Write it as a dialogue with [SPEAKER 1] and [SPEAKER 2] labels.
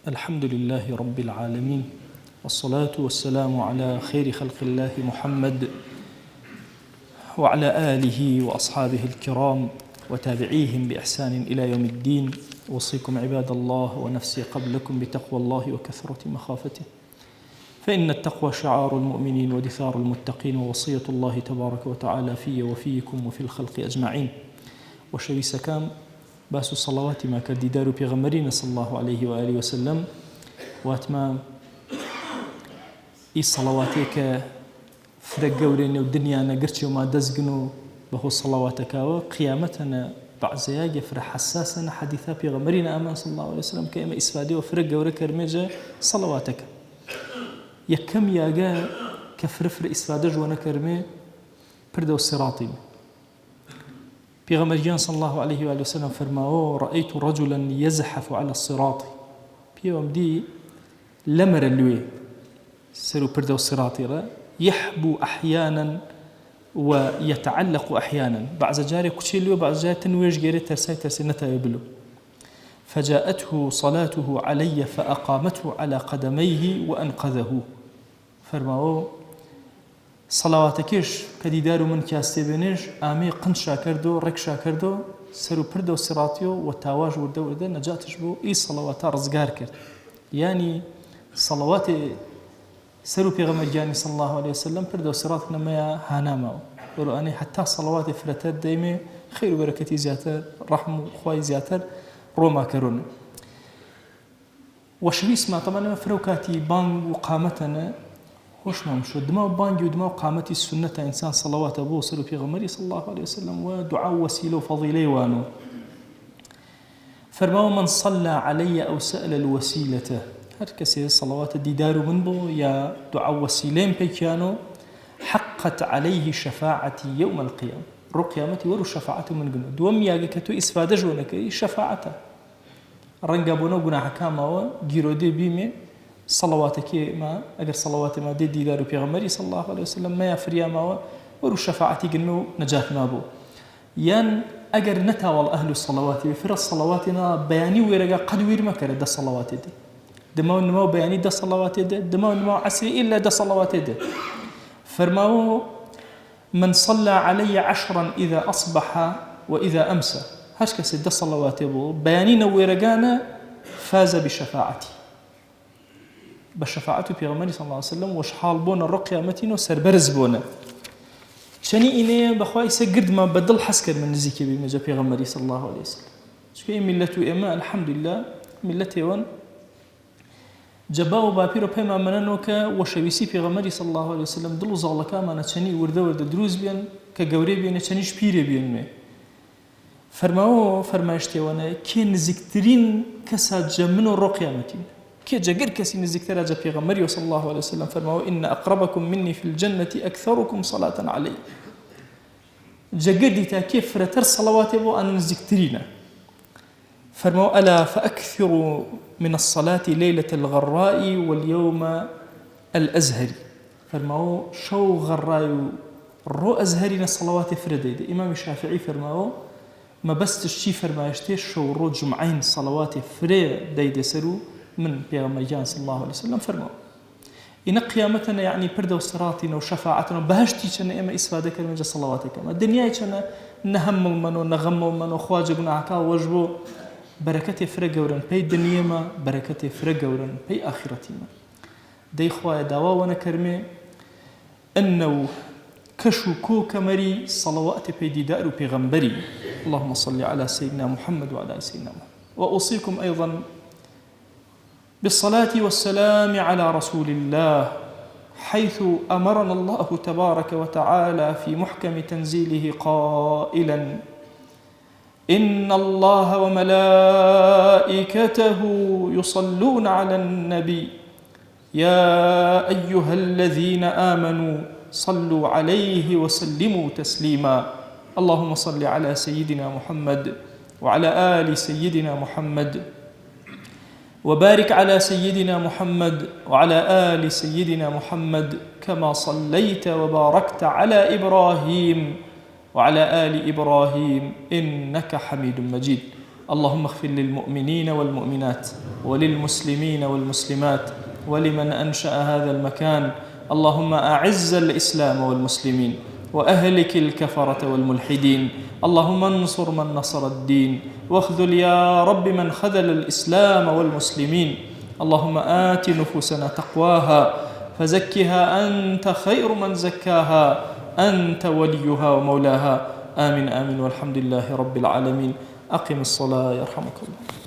[SPEAKER 1] الحمد لله رب العالمين، والصلاة والسلام على خير خلق الله محمد وعلى آله وأصحابه الكرام وتابعيهم بإحسان إلى يوم الدين. أوصيكم عباد الله ونفسي قبلكم بتقوى الله وكثرة مخافته، فإن التقوى شعار المؤمنين ودثار المتقين، ووصية الله تبارك وتعالى في وفيكم وفي الخلق أجمعين. وشوي سكام باس الصلوات ما كرددار بيغمرين صلى الله عليه وآله وسلم، واتما إي صلواتك فرق قولين والدنيا نقرتي وما دزقنوا بهو صلواتك وقيامتنا بعد زياجة فرح حساسنا حديثا بيغمرين آمان صلى الله عليه وسلم كيما إسفادي وفرق قولك رميجة صلواتك يكم ياقا كفرفر إسفادج ونكرمي برد الصراطين. بيغمريان صلى الله عليه وآله وسلم فرماوه: رأيت رجلا يزحف على الصراط. بيوم دي لمر اللوي سرو برد الصراط يحبو أحيانا ويتعلق أحيانا، بعد جاري كشيلو بعد جاري تنويج جاري ترسي نتا يبلو. فجاءته صلاته علي فأقامته على قدميه وأنقذه. فرماوه صلواتكش كديدار من كاستبنج آمي قنشا كردو ركشا كردو سرو بردو سراتيو وتاواج ورده نجاتش بو اي صلوات رزقار كرد. يعني صلوات سرو بيغمر جاني صلى الله عليه وسلم بردو سراتنا ما هانامو ولو اني حتى صلوات فرتات دايمه خير وبركتي زياتر رحم خوي زياتر روما كرون. وشويس ما طبعا فروكاتي بان وقامتنا وش نمشو دماء بانجي ودماء قامتي السنة إنسان صلوات أبوه صلوا في غمري صلى الله عليه وسلم ودعاء وسيله وفضيله وانو. فرماو: من صلى علي أو سأل الوسيلة. هركسي صلوات ديدار منبو يا دعاء وسيلين بيكيانو حقت عليه شفاعتي يوم القيامة. رو قيامتي ورو شفاعته من قنو دوم ياقي كتو إسفادجونك شفاعته رنقابونا قنا حكاما وقيرو دي بيمي صلواتك ما أجر صلوات ما دي دار بيغمري صلى الله عليه وسلم ما يفريا ما ورو شفاعتي قنو نجات ما بو ين أجر نتاول أهل الصلوات بفر صلواتنا بياني ورقا قد وير ما كرد الصلوات دي دماو نمو بياني ده صلوات دي دماو نمو عسري إلا ده صلوات دي. فرماو: من صلى علي 10 إذا أصبح وإذا أمسى. هاش كسد ده صلوات بو بياني نورقانا فاز بشفاعتي بشفاعته بيغمري صلى الله عليه وسلم وش حال بونا الرقية متين وسربرز بونا شني إني بخواي سجد ما بدل حسكر من نزيكي بمجا بيغمري صلى الله عليه وسلم. شكي ملته إما الحمد لله ملته وان جباو بابيرو بيما مننوك وشويسي بيغمري صلى الله عليه وسلم دلو زغلقا ما نتشني ورد دروز بيان كقوري بيان نتشني شبيري بيان مي فرمايشتي وانا كي نزيكترين كسا جمنو الرقية متين كي جاكر كسي نزيكتر جا بيغمري صلى الله عليه وسلم فرماو: إن أقربكم مني في الجنة أكثركم صلاة علي. جاكر دي كيف فرتر صلوات بو أن نزيكترين. فرماو: ألا فأكثروا من الصلاة ليلة الغراء واليوم الأزهري. فرماو: شو غراء الرو أزهرين الصلوات فردي. إمام الشافعي فرماو: ما بس تشتي فرمايشتي شو رو جمعين صلوات فري دي سرو من بيغمريان صلى الله عليه وسلم. فرماو إن قيامتنا يعني برد وصراطنا وشفاعتنا بهشتي كنا إما إسفادك من صلواتك ما الدنيا كنا نهم من ونغم من وخواجبنا عكا وجبو بركة فرق ورن بي الدنيا ما بركة فرق ورن بي آخرتنا. دي خوايا دوا ونكرمي أنه كشو كو كمري صلوات بي ديدار بيغمبري. اللهم صل على سيدنا محمد وعلى سيدنا محمد. وأوصيكم أيضا بالصلاة والسلام على رسول الله، حيث أمرنا الله تبارك وتعالى في محكم تنزيله قائلا: إن الله وملائكته يصلون على النبي يا أيها الذين آمنوا صلوا عليه وسلموا تسليما. اللهم صل على سيدنا محمد وعلى آل سيدنا محمد وبارك على سيدنا محمد وعلى آل سيدنا محمد كما صليت وباركت على إبراهيم وعلى آل إبراهيم إنك حميد مجيد. اللهم اغفر للمؤمنين والمؤمنات وللمسلمين والمسلمات ولمن أنشأ هذا المكان. اللهم أعز الإسلام والمسلمين وأهلك الكفرة والملحدين. اللهم انصر من نصر الدين واخذل يا رب من خذل الإسلام والمسلمين. اللهم آت نفوسنا تقواها فزكها أنت خير من زكاها، أنت وليها ومولاها. آمين آمين والحمد لله رب العالمين. أقم الصلاة يرحمك الله.